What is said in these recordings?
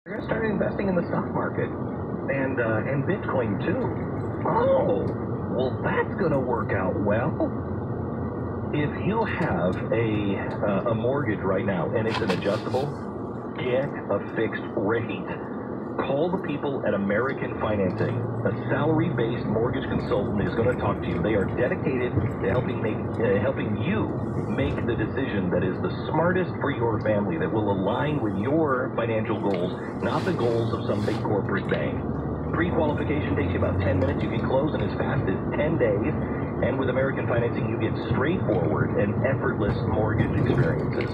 You're going to start investing in the stock market and Bitcoin too. Oh, well, that's going to work out well. If you have a mortgage right now and it's an adjustable, get a fixed rate. Call the people at American Financing. A salary-based mortgage consultant is going to talk to you. They are dedicated to helping you make the decision that is the smartest for your family, that will align with your financial goals, not the goals of some big corporate bank. Pre-qualification takes you about 10 minutes. You can close in as fast as 10 days. And with American Financing, you get straightforward and effortless mortgage experiences.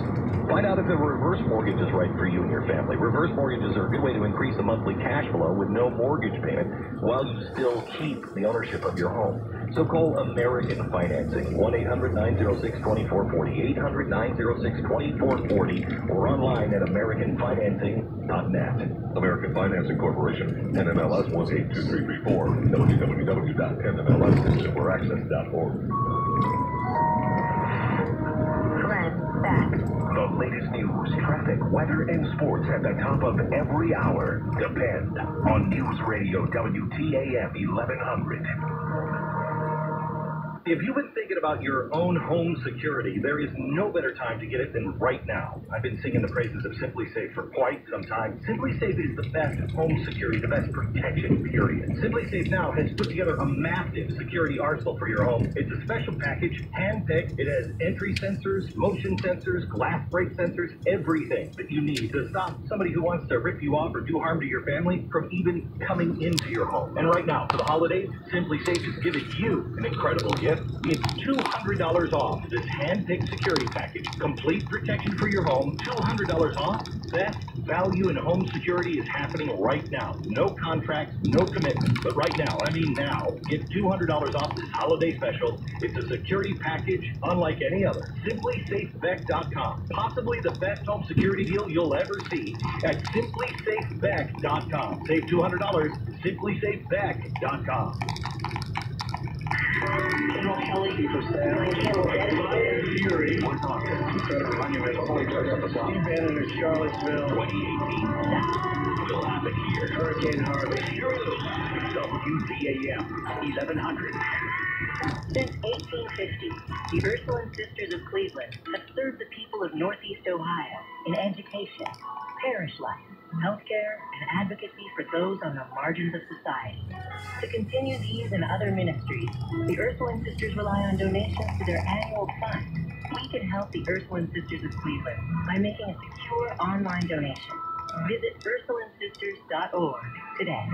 Find out if a reverse mortgage is right for you and your family. Reverse mortgages are a good way to increase the monthly cash flow with no mortgage payment while you still keep the ownership of your home. So call American Financing, 1-800-906-2440, 800-906-2440, or online at AmericanFinancing.net. American Financing Corporation, NMLS 182334, www.nmlsconsumerAccess.org. Glenn, back. The latest news, traffic, weather, and sports at the top of every hour depend on News Radio WTAM 1100. If you've been thinking about your own home security, there is no better time to get it than right now. I've been singing the praises of Simply Safe for quite some time. Simply Safe is the best home security, the best protection, period. Simply Safe now has put together a massive security arsenal for your home. It's a special package, hand-picked. It has entry sensors, motion sensors, glass break sensors, everything that you need to stop somebody who wants to rip you off or do harm to your family from even coming into your home. And right now, for the holidays, Simply Safe is giving you an incredible gift. It's $200 off this hand-picked security package. Complete protection for your home, $200 off. Best value in home security is happening right now. No contracts, no commitments, but right now, I mean now, get $200 off this holiday special. It's a security package unlike any other. SimplySafeBeck.com. Possibly the best home security deal you'll ever see at SimplySafeBeck.com. Save $200, SimplySafeBeck.com. General Kelly, for sale. Fury, we're talking. Monumental holy church at the top. You've been in Charlottesville. 2018. Will happen here. Hurricane Harvey. WTAM 1100. Since 1850, the Ursuline Sisters of Cleveland have served the people of Northeast Ohio in education, parish life, healthcare, and advocacy for those on the margins of society. To continue these and other ministries, the Ursuline Sisters rely on donations to their annual fund. We can help the Ursuline Sisters of Cleveland by making a secure online donation. Visit UrsulineSisters.org today.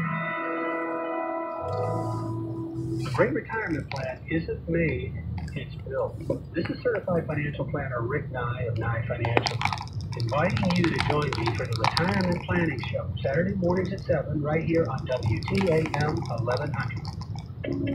A great retirement plan isn't made, it's built. This is Certified Financial Planner Rick Nye of Nye Financial, inviting you to join me for the Retirement Planning Show, Saturday mornings at 7, right here on WTAM 1100.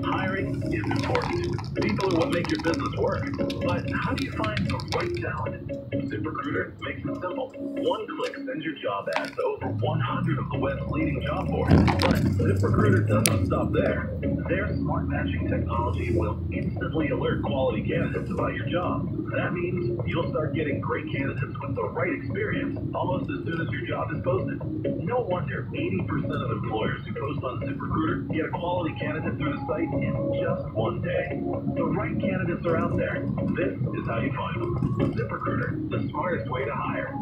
Hiring is important. People are what make your business work. But how do you find the right talent? ZipRecruiter makes it simple. One click sends your job ads to over 100 of the web's leading job boards. But ZipRecruiter doesn't stop there. Their smart matching technology will instantly alert quality candidates about your job. That means you'll start getting great candidates with the right experience almost as soon as your job is posted. No wonder 80% of employers who post on ZipRecruiter get a quality candidate through the site in just one day. The right candidates are out there. This is how you find them. ZipRecruiter, the smartest way to hire.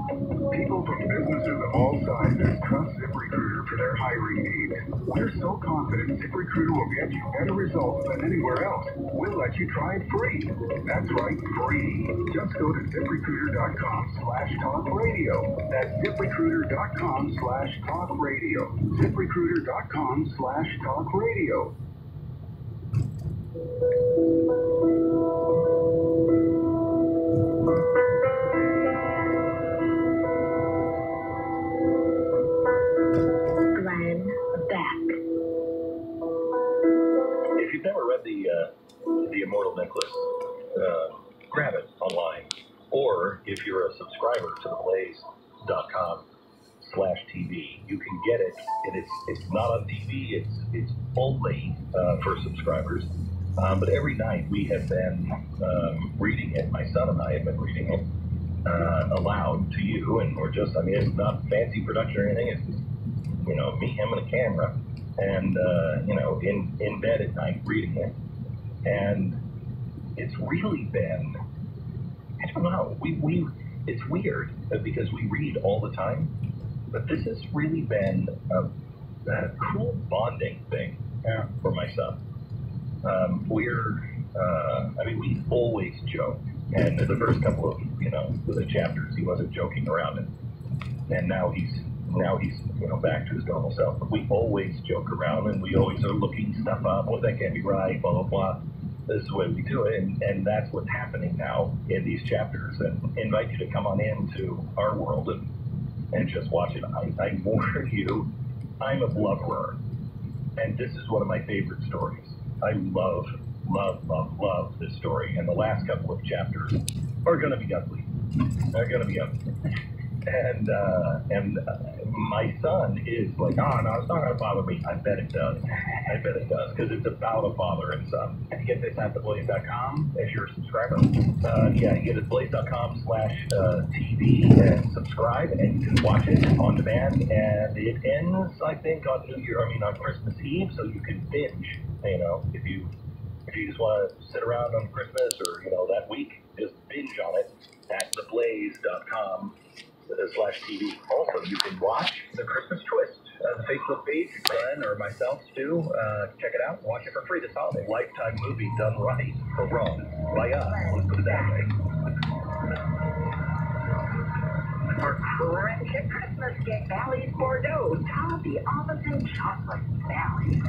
People from businesses of all sizes trust ZipRecruiter for their hiring needs. We're so confident ZipRecruiter will get you better results than anywhere else. We'll let you try it free. That's right, free. Just go to ZipRecruiter.com/talkradio. That's ZipRecruiter.com/talkradio. ZipRecruiter.com/talkradio. Glenn, back. If you've never read the Immortal Necklace, grab it online. Or if you're a subscriber to theblaze.com/TV, you can get it, and it's not on TV. It's only for subscribers. But every night we have been reading it. My son and I have been reading it aloud to you, and we're just, I mean, it's not fancy production or anything. It's me, him, and a camera, and in bed at night reading it, and it's really been, I don't know, it's weird because we read all the time, but this has really been a cool bonding thing for my son. We always joke, and the first couple of the chapters he wasn't joking around, and now he's back to his normal self. But we always joke around, and we always are looking stuff up. Well, that can't be right, blah blah blah. This is the way we do it, and that's what's happening now in these chapters. And invite you to come on into our world and just watch it. I warn you, I'm a blubberer, and this is one of my favorite stories. I love this story, and the last couple of chapters are going to be ugly. They're going to be ugly. And my son is like, oh, no, it's not going to bother me. I bet it does. Because it's about a father and son. And you get this at theblaze.com if you're a subscriber. You get it at blaze.com/TV and subscribe, and you can watch it on demand. And it ends, I think, on Christmas Eve, so you can binge. If you just want to sit around on Christmas or that week, just binge on it at theblaze.com/TV. Also, you can watch the Christmas Twist, the Facebook page. Glenn or myself, Stu, check it out. Watch it for free this holiday. Lifetime movie done right or wrong by us. Let's put it that way. For friendship Christmas, get Valley's Bordeaux, toffee, almonds, and chocolate Valley.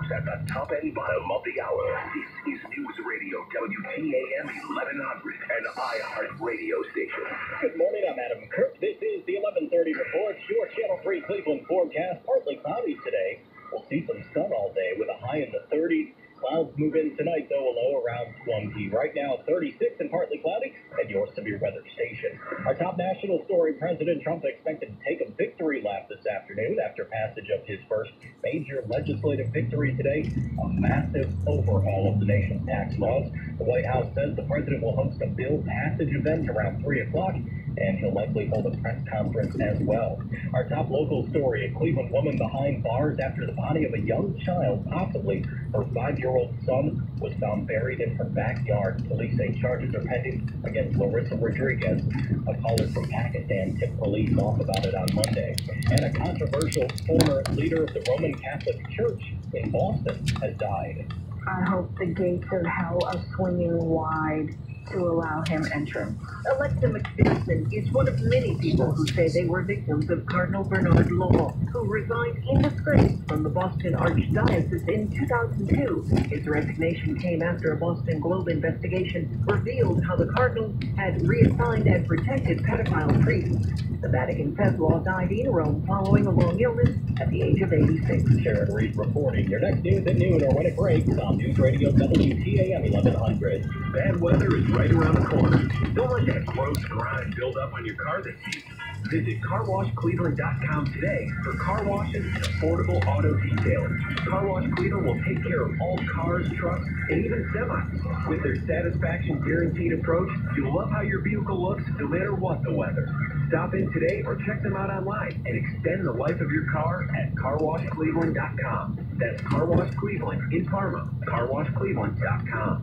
At the top and bottom of the hour, this is News Radio WTAM 1100, an iHeart radio station. Good morning, I'm Adam Kirk. This is the 1130 report, your Channel 3 Cleveland forecast. Partly cloudy today. We'll see some sun all day with a high in the 30s. Clouds move in tonight, though, a low around 20. Right now, 36 and partly cloudy at your severe weather station. Our top national story, President Trump expected to take a victory lap this afternoon after passage of his first major legislative victory today, a massive overhaul of the nation's tax laws. The White House says the president will host a bill passage event around 3 o'clock, and he'll likely hold a press conference as well. Our top local story, a Cleveland woman behind bars after the body of a young child, possibly her 5-year-old son, was found buried in her backyard. Police say charges are pending against Larissa Rodriguez. A caller from Pakistan tipped police off about it on Monday. And a controversial former leader of the Roman Catholic Church in Boston has died. I hope the gates of hell are swinging wide to allow him entrance. Alexa McPherson is one of many people who say they were victims of Cardinal Bernard Law, who resigned in disgrace from the Boston Archdiocese in 2002. His resignation came after a Boston Globe investigation revealed how the Cardinal had reassigned and protected pedophile priests. The Vatican says Law died in Rome following a long illness at the age of 86. Sharon Reed reporting. Your next news at noon or when it breaks on News Radio WTAM 1100. Bad weather is right around the corner. Don't let that gross grime build up on your car this season. Visit carwashcleveland.com today for car washes and affordable auto detailing. Car Wash Cleveland will take care of all cars, trucks, and even semis. With their satisfaction guaranteed approach, you'll love how your vehicle looks no matter what the weather. Stop in today or check them out online and extend the life of your car at carwashcleveland.com. That's Car Wash Cleveland in Parma. carwashcleveland.com.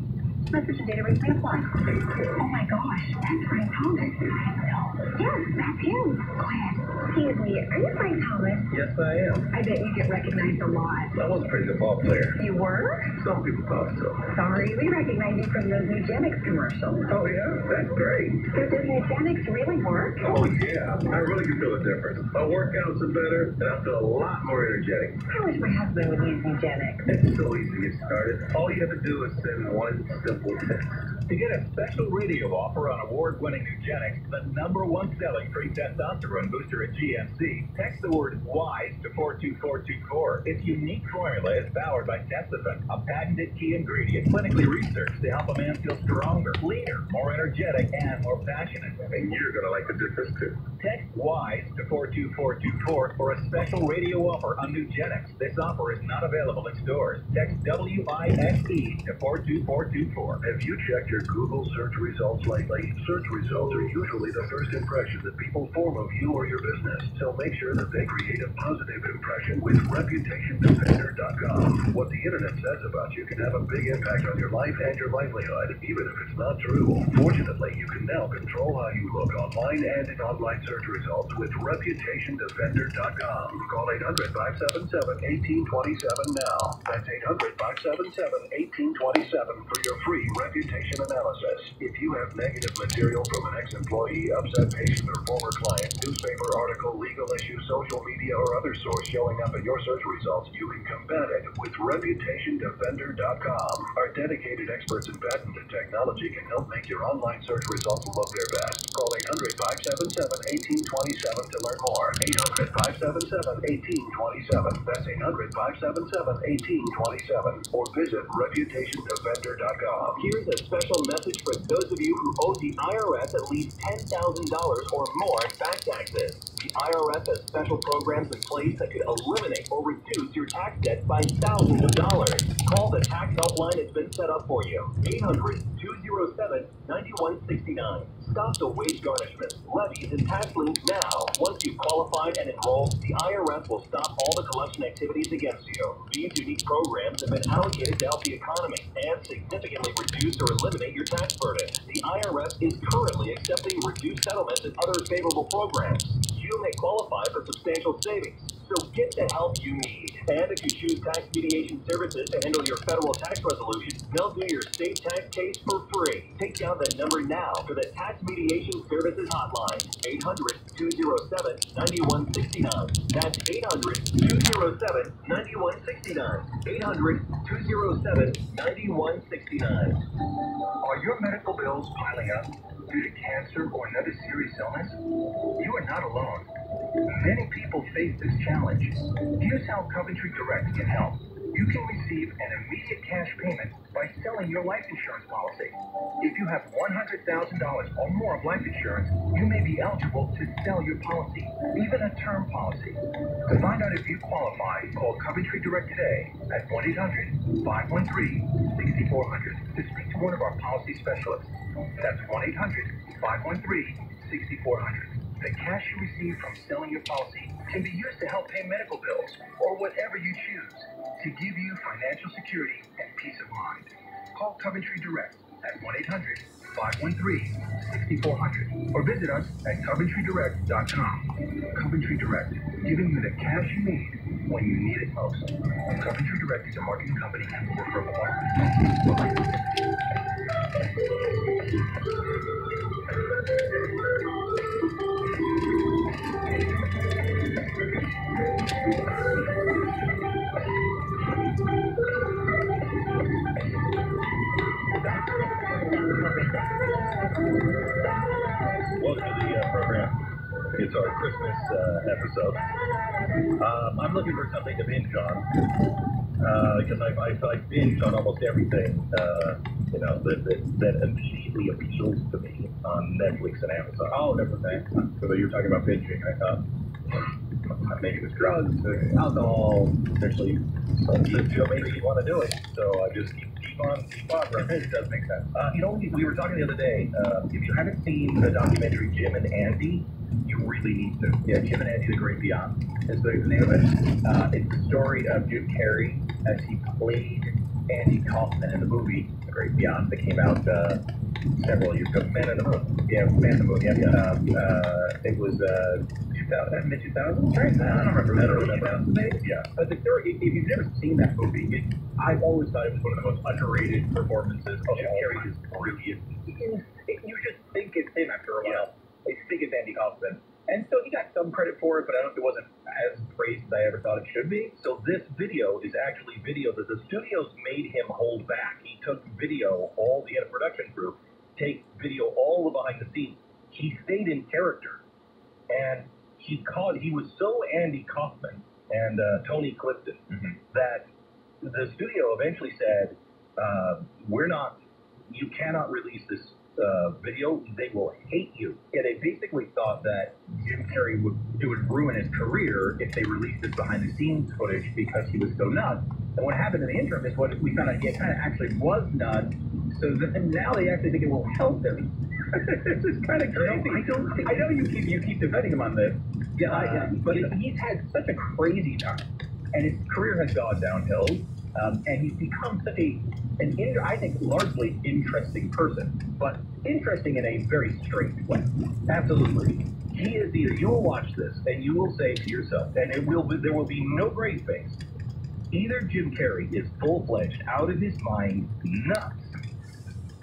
Message and data rates may apply. Oh my gosh, that's Frank Thomas. Yes, that's him. Go ahead. Excuse me, are you Frank Thomas? Yes, I am. I bet you get recognized a lot. That was a pretty good ball player. You were? Some people thought so. Sorry, we recognize you from those Nugenics commercials. Oh, yeah? That's great. So does Nugenics really work? Oh, yeah. I really can feel the difference. My workouts are better, and I feel a lot more energetic. I wish my husband would use Nugenics. It's so easy to get started. All you have to do is send one simple text. To get a special radio offer on award-winning Nugenics, the #1 selling free testosterone booster at GNC, text the word WISE to 42424. Its unique formula is powered by Testofen, a patented key ingredient clinically researched to help a man feel stronger, leaner, more energetic, and more passionate. And you're going to like the difference, too. Text WISE to 42424 for a special radio offer on Nugenics. This offer is not available in stores. Text WISE to 42424. Have you checked your your Google search results lately? Search results are usually the first impression that people form of you or your business. So make sure that they create a positive impression with ReputationDefender.com. What the internet says about you can have a big impact on your life and your livelihood, even if it's not true. Fortunately, you can now control how you look online and in online search results with ReputationDefender.com. Call 800-577-1827 now. That's 800-577-1827 for your free reputation analysis. If you have negative material from an ex-employee, upset patient, or former client, newspaper article, legal issue, social media, or other source showing up in your search results, you can combat it with ReputationDefender.com. Our dedicated experts in patented technology can help make your online search results look their best. Call 800-577-1827 to learn more. 800-577-1827. That's 800-577-1827. Or visit ReputationDefender.com. Here's a special message for those of you who owe the IRS at least $10,000 or more in back taxes. The IRS has special programs in place that could eliminate or reduce your tax debt by thousands of dollars. Call the tax helpline that's been set up for you. 800-207-9169. Stop the wage garnishments, levies, and tax liens now. Once you've qualified and enrolled, the IRS will stop all the collection activities against you. These unique programs have been allocated to help the economy and significantly reduce or eliminate your tax burden. The IRS is currently accepting reduced settlements and other favorable programs. You may qualify for substantial savings, so get the help you need. And if you choose tax mediation services to handle your federal tax resolution, they'll do your state tax case for free. Take down the number now for the Tax Mediation Services Hotline, 800-207-9169. That's 800-207-9169. 800-207-9169. Are your medical bills piling up due to cancer or another serious illness? You are not alone. Many people face this challenge. Here's how Coventry Direct can help. You can receive an immediate cash payment by selling your life insurance policy. If you have $100,000 or more of life insurance, you may be eligible to sell your policy, even a term policy. To find out if you qualify, call Coventry Direct today at 1-800-513-6400 to speak to one of our policy specialists. That's 1-800-513-6400. The cash you receive from selling your policy can be used to help pay medical bills or whatever you choose to give you financial security and peace of mind. Call Coventry Direct at 1-800-513-6400 or visit us at CoventryDirect.com. Coventry Direct, giving you the cash you need when you need it most. Coventry Direct is a marketing company and will refer Welcome to the program. It's our Christmas episode. I'm looking for something to binge on because I binge on almost everything that immediately appeals to me on Netflix and Amazon. Oh, that's okay. So you're talking about binging, I thought. Maybe it was drugs, alcohol, essentially. Maybe you want to do it. So I just keep on. Right? It does make sense. We were talking the other day. If you haven't seen the documentary Jim and Andy, you really need to. Yeah, Jim and Andy, The Great Beyond is the name of it. It's the story of Jim Carrey as he played Andy Kaufman in the movie The Great Beyond that came out several years ago. Man in the Moon. Yeah, Man in the Moon. Yeah. It was mid-2000s, right? I don't remember. Yeah. But the story, if you've never seen that movie, I've always thought it was one of the most underrated performances of Jim Carrey. Is brilliant. You just think it's him after a while. I think it's Andy Kaufman. And so he got some credit for it, but I don't know if it wasn't as praised as I ever thought it should be. So this video is actually video that the studios made him hold back. He took video, he had a production crew, take video all the behind the scenes. He stayed in character. And he was so Andy Kaufman and Tony Clifton that the studio eventually said, you cannot release this video, they will hate you. Yeah, they basically thought that Jim Carrey would ruin his career if they released this behind the scenes footage because he was so nuts. And what happened in the interim is what we found out he kind of actually was nuts, So then now they actually think it will help him. It's just kind of crazy. I know you keep defending him on this. Yeah, but he's had such a crazy time, and his career has gone downhill, and he's become such I think, largely interesting person, but interesting in a very strange way. Absolutely. He is either, you'll watch this and you will say to yourself, and there will be no gray face, either Jim Carrey is full-fledged, out of his mind, nuts,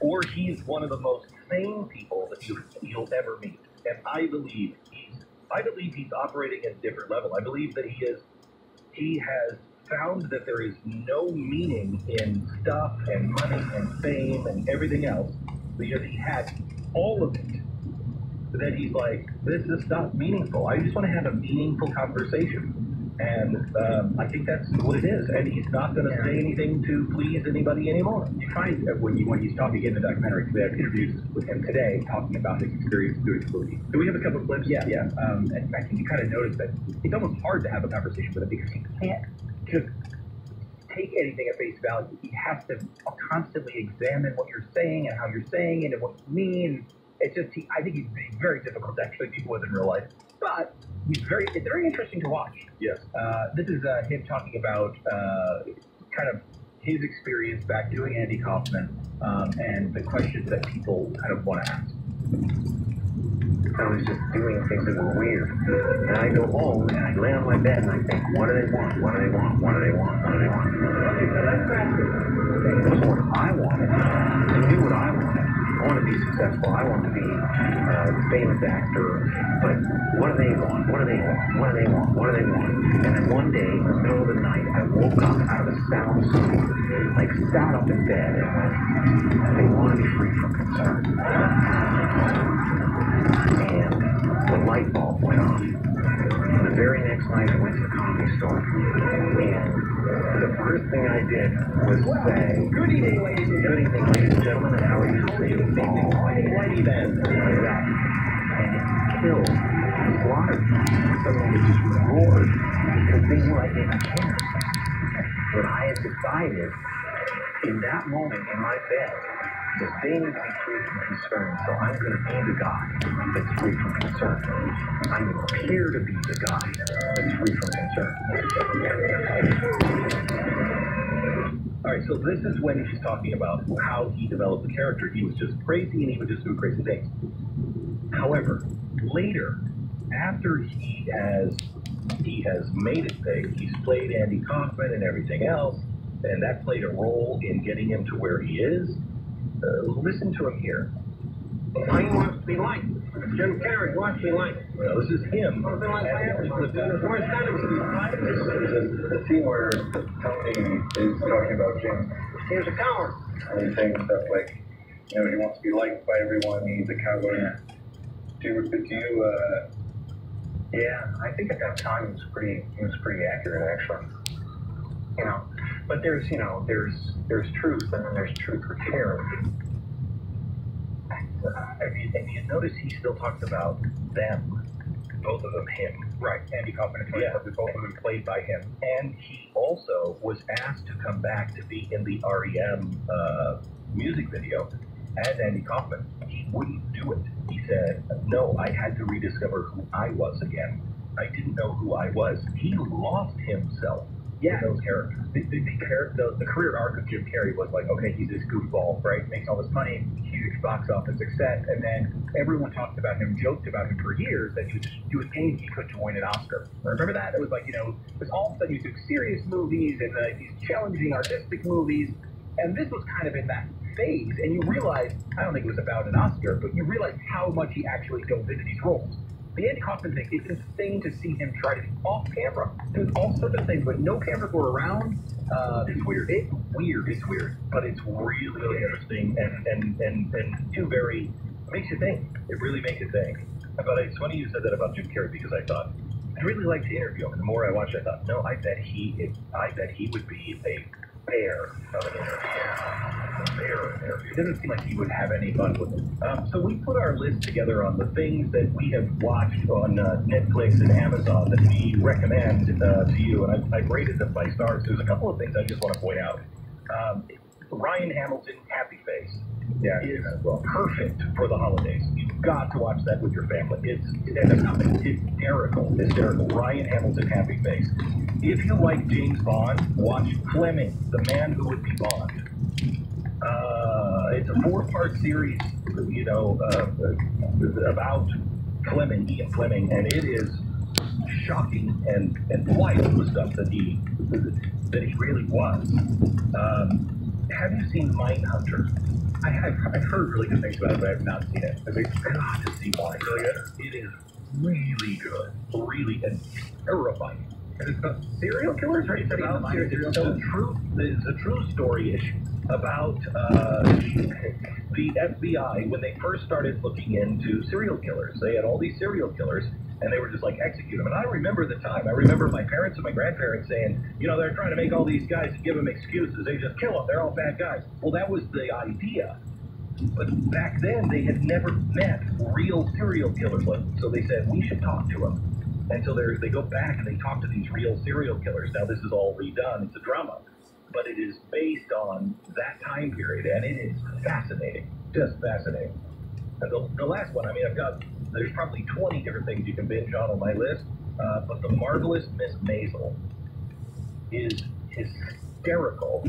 or he's one of the most sane people that you'll ever meet. And I believe he's operating at a different level. I believe that he has found that there is no meaning in stuff and money and fame and everything else, because he had all of it. That he's like, this is not meaningful. I just want to have a meaningful conversation. And I think that's what it is. And he's not going to say anything to please anybody anymore. You find when he's talking in the documentary, we have interviews with him today talking about his experience doing the movie. Do we have a couple of clips? Yeah. And I think you kind of notice that it's almost hard to have a conversation with him because he can't just take anything at face value. He has to constantly examine what you're saying and how you're saying it and what you mean. It's just, I think he's being very difficult to actually deal with in real life. But it's very interesting to watch. Yes. This is him talking about kind of his experience back doing Andy Kaufman and the questions that people kind of want to ask. I was just doing things that were weird. And I go home and I lay on my bed and I think, what do they want? What do they want? What do they want? What do they want? It wasn't what I wanted. I knew what I wanted. I want to be successful. I want to be a famous actor. But what do they want? What do they want? What do they want? What do they want? And then one day, in the middle of the night, I woke up out of a sound sleep, like sat up in bed and went, they want to be free from concern. And the light bulb went off. And the very next night, I went to the comedy store. And the first thing I did was say, good evening, ladies and gentlemen, and how are you today? Whitey then. Like that. And it killed a lot of people. Suddenly it just roared because they knew I didn't care. But I had decided in that moment in my bed that they need to be free from concern, so I'm going to be the guy that's free from concern. I'm going to appear to be the guy that's free from concern. All right, so this is when he's talking about how he developed the character. He was just crazy and he would just do crazy things. However, later, after he has made it big, he's played Andy Kaufman and everything else, and that played a role in getting him to where he is. Listen to him here. He wants to be liked. Jim Carrey wants to be liked. Now, this is him. Something like that. This is The scene where Tony is talking about Jim. Here's a coward. And he's saying stuff like, he wants to be liked by everyone, he's a coward. Yeah, I think at that time he was pretty accurate, actually. But there's truth, and then there's truth for character. And you notice he still talks about them, both of them, him. Right, Andy Kaufman and Tony Copley, both of them played by him. And he also was asked to come back to be in the REM music video as Andy Kaufman. He wouldn't do it. He said, no, I had to rediscover who I was again. I didn't know who I was. He lost himself in those characters. The career arc of Jim Carrey was like, okay, he's this goofball, right? Makes all this money, huge box office success, and then everyone talked about him, joked about him for years that he would just do anything he could to win an Oscar. Remember that? It was like, because all of a sudden he was doing serious movies and these challenging artistic movies, and this was kind of in that phase, and you realize, I don't think it was about an Oscar, but you realize how much he actually dove into these roles. The Andy Kaufman thing, it's insane to see him try to be off camera. There's all sorts of things, but no cameras were around. It's weird. It's weird, but it's really interesting and too very, makes you think. It really makes you think. But it's funny you said that about Jim Carrey, because I thought, I'd really like to interview him. And the more I watched, I thought, no, I bet he would be a bear of an interview. It doesn't seem like he would have any fun with it. So we put our list together on the things that we have watched on Netflix and Amazon that we recommend to you, and I've rated them by stars. There's a couple of things I just want to point out. Ryan Hamilton, Happy Face. Yeah, is perfect for the holidays. You've got to watch that with your family. It's hysterical. Ryan Hamilton, Happy Face. If you like James Bond, watch Fleming, the man who would be Bond. It's a 4-part series, about Fleming, Ian Fleming, and it is shocking and wild, the stuff that he really was. Have you seen Mindhunter? I've heard really good things about it, but I have not seen it. I've got to see Mindhunter. It is really good, really, and terrifying. And it's about serial killers, right? It's about serial killers. It's a true story-ish about the FBI when they first started looking into serial killers. They had all these serial killers, and they were just like, execute them. And I remember the time. I remember my parents and my grandparents saying, they're trying to make all these guys give them excuses. They just kill them. They're all bad guys. Well, that was the idea. But back then, they had never met real serial killers. So they said, we should talk to them. And so they go back and they talk to these real serial killers. Now, this is all redone. It's a drama. But it is based on that time period, and it is fascinating. Just fascinating. And the last one, there's probably 20 different things you can binge on my list, but The Marvelous Miss Maisel is hysterical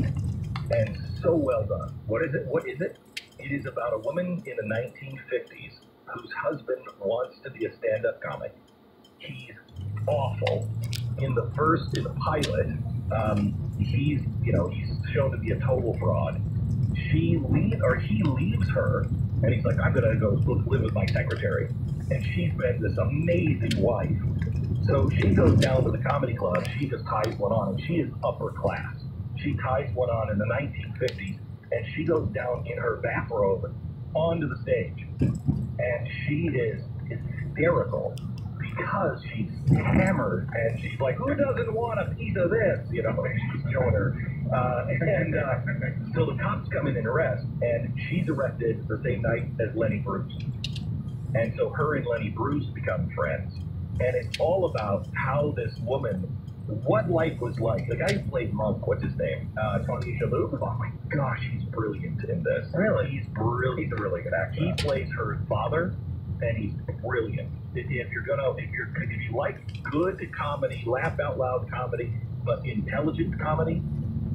and so well done. What is it? It is about a woman in the 1950s whose husband wants to be a stand-up comic. He's awful. In the pilot, he's shown to be a total fraud. He leaves her, and he's like, I'm gonna go live with my secretary. And she's been this amazing wife. So she goes down to the comedy club, she just ties one on, and she is upper class. She ties one on in the 1950s, and she goes down in her bathrobe onto the stage. And she is hysterical because she's hammered, and she's like, who doesn't want a piece of this? She's showing her. So the cops come in and arrest, and she's arrested the same night as Lenny Bruce. And so her and Lenny Bruce become friends. And it's all about how this woman, what life was like. The guy who played Monk, what's his name? Tony Shalhoub. Oh my gosh, he's brilliant in this. Really? He's brilliant. He's a really good actor. He plays her father, and he's brilliant. If you like good comedy, laugh out loud comedy, but intelligent comedy,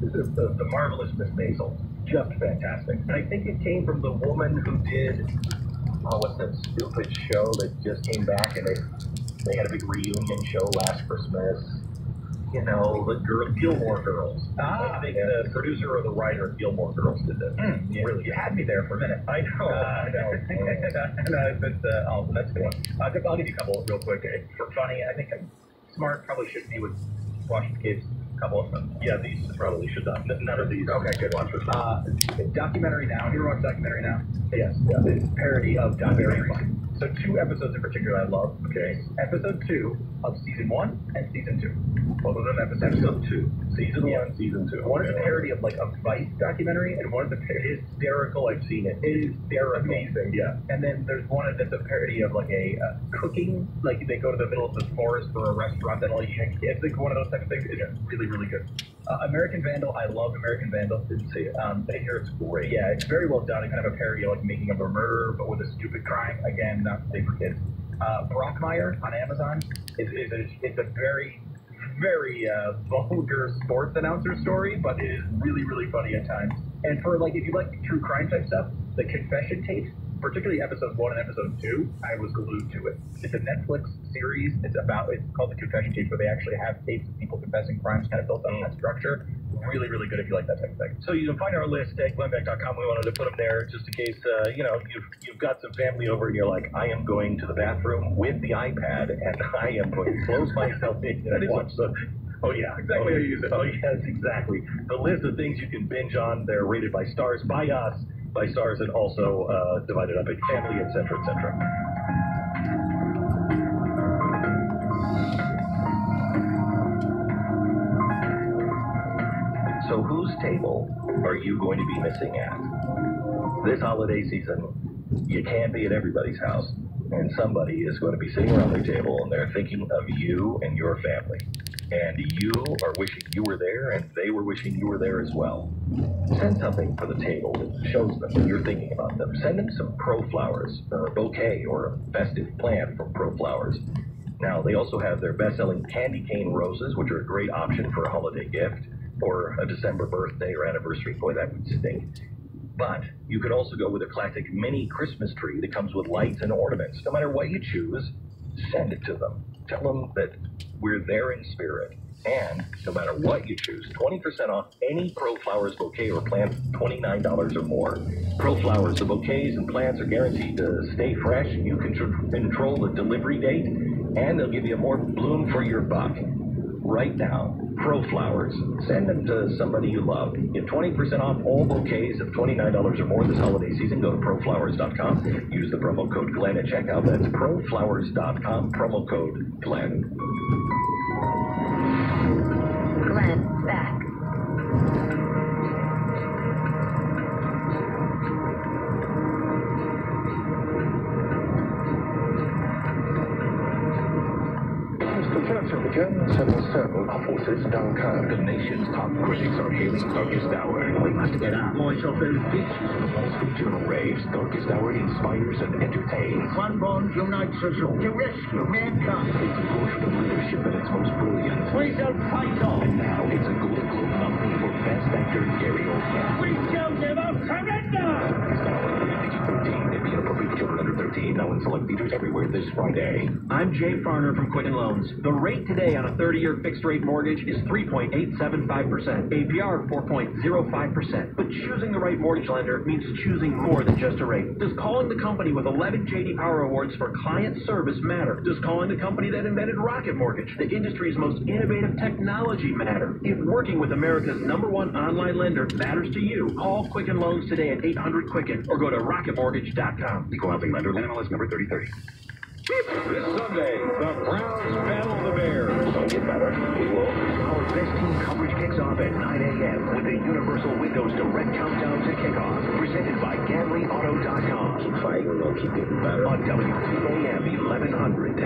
the Marvelous Miss Maisel, just fantastic. And I think it came from the woman who did, what's that stupid show that just came back, and they had a big reunion show last Christmas. The Gilmore Girls. I think the producer or the writer of Gilmore Girls did this. Really, you had me there for a minute. I know. That's good one. I'll give you a couple real quick. For funny, I think Smart probably shouldn't be with Washington Kids. Couple of them. Yeah, these probably should not. None of these. Okay, good. Watch this. Documentary Now. Have you ever watched Documentary Now? Yes. Yeah. It's a parody of Documentary. So 2 episodes in particular I love. Okay. Episode 2 of season 1 and season 2. Both of them episode 2. Season 1, season 2. One is a parody of like a Vice documentary, and one is a parody. Hysterical. I've seen it. It is amazing. Yeah. And then there's one that's a parody of like a cooking. Like they go to the middle of the forest for a restaurant and all you can. It's like one of those type of things. It's really, really good. American Vandal. I love American Vandal. Didn't see it. I hear it's great. Yeah, it's very well done. It's kind of a parody of like making of a murder, but with a stupid crime. Again, not safe for kids. Brockmire on Amazon it's a very, very vulgar sports announcer story, but it is really, really funny at times. And for if you like true crime type stuff, the confession tapes, particularly episode 1 and episode 2, I was glued to it. It's a Netflix series. It's called the confession tapes, where they actually have tapes of people confessing crimes, kind of built on that structure. Really, really good if you like that type of thing. So you can find our list at glennbeck.com. We wanted to put them there just in case, you've got some family over and you're like, I am going to the bathroom with the iPad and I am going to close myself in and watch some. Oh, yeah, exactly how you use it. Oh, yes, exactly. The list of things you can binge on, they're rated by stars, by us, by stars, and also divided up in family, etc., etc. So whose table are you going to be missing at? This holiday season, you can't be at everybody's house, and somebody is going to be sitting around their table and they're thinking of you and your family. And you are wishing you were there, and they were wishing you were there as well. Send something for the table that shows them that you're thinking about them. Send them some Pro Flowers, a bouquet or a festive plant from Pro Flowers. Now, they also have their best-selling candy cane roses, which are a great option for a holiday gift, or a December birthday or anniversary. Boy, that would stink. But you could also go with a classic mini Christmas tree that comes with lights and ornaments. No matter what you choose, send it to them. Tell them that we're there in spirit. And no matter what you choose, 20% off any Pro Flowers bouquet or plant, $29 or more. Pro Flowers, the bouquets and plants are guaranteed to stay fresh. You can control the delivery date, and they'll give you more bloom for your buck. Right now, Pro Flowers. Send them to somebody you love. Get 20% off all bouquets of $29 or more this holiday season. Go to proflowers.com. Use the promo code Glenn at checkout. That's proflowers.com. Promo code Glenn. Glenn, back. The Germans have encircled our forces at Dunkirk. The nation's top critics are hailing Darkest Hour. We must get out. Myself in pictures of the Wall Street Journal raves. Darkest Hour inspires and entertains. One bond unites us all to rescue mankind. It's a push for leadership at its most brilliant. We shall fight on. And now it's a Golden Globe nominee for Best Actor Gary Oldman. We shall give up surrender. Darkest Hour, rated PG-13. It be inappropriate for children under 13. Now in select theaters everywhere this Friday. I'm Jay Farner from Quicken Loans. The rate today on a 30-year fixed-rate mortgage is 3.875%, APR 4.05%. But choosing the right mortgage lender means choosing more than just a rate. Does calling the company with 11 J.D. Power Awards for client service matter? Does calling the company that invented Rocket Mortgage, the industry's most innovative technology, matter? If working with America's #1 online lender matters to you, call Quicken Loans today at 800-QUICKEN or go to rocketmortgage.com. Equal housing lender, NMLS number 3030. This Sunday, the Browns battle the Bears. Don't get better. We will. Our best team coverage kicks off at 9 a.m. with the Universal Windows Direct Countdown to Kickoff, presented by GamleyAuto.com. Keep fighting, we'll keep getting better. On WTAM 1100.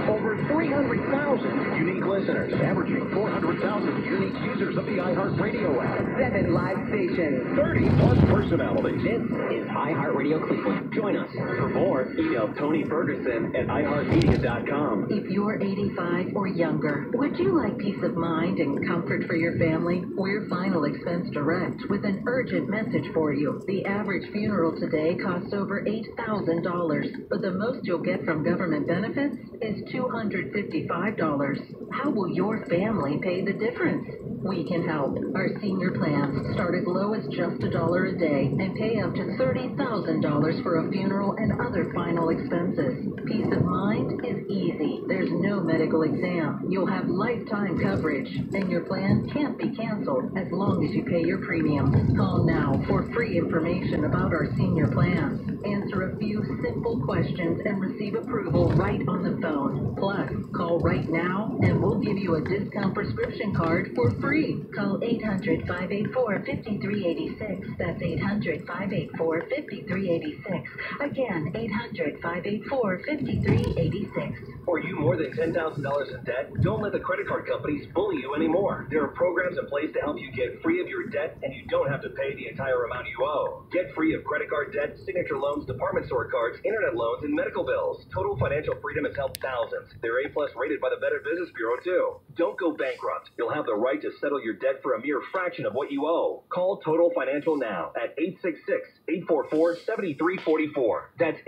Over 300,000 unique listeners, averaging 400,000 unique users of the iHeartRadio app. 7 live stations. 30+ personalities. This is iHeartRadio Cleveland. Join us. For more, email Tony Ferguson at iHeartMedia.com. If you're 85 or younger, would you like peace of mind and comfort for your family? We're Final Expense Direct with an urgent message for you. The average funeral today costs over $8,000, but the most you'll get from government benefits is $255. How will your family pay the difference? We can help. Our senior plans start as low as just $1 a day and pay up to $30,000 for a funeral and other final expenses. Peace of mind is easy. There's no medical exam. You'll have lifetime coverage, and your plan can't be canceled as long as you pay your premium. Call now for free information about our senior plans. Answer a few simple questions and receive approval right on the phone. Plus, call right now and we'll give you a discount prescription card for free. Call 800-584-5386. That's 800-584-5386. Again, 800-584-5386. Are you more than $10,000 in debt? Don't let the credit card companies bully you anymore. There are programs in place to help you get free of your debt, and you don't have to pay the entire amount you owe. Get free of credit card debt, signature loans, department store cards, internet loans, and medical bills. Total Financial Freedom has helped thousands. They're A+ rated by the Better Business Bureau, too. Don't go bankrupt. You'll have the right to settle your debt for a mere fraction of what you owe. Call Total Financial now at 866-844-7344. That's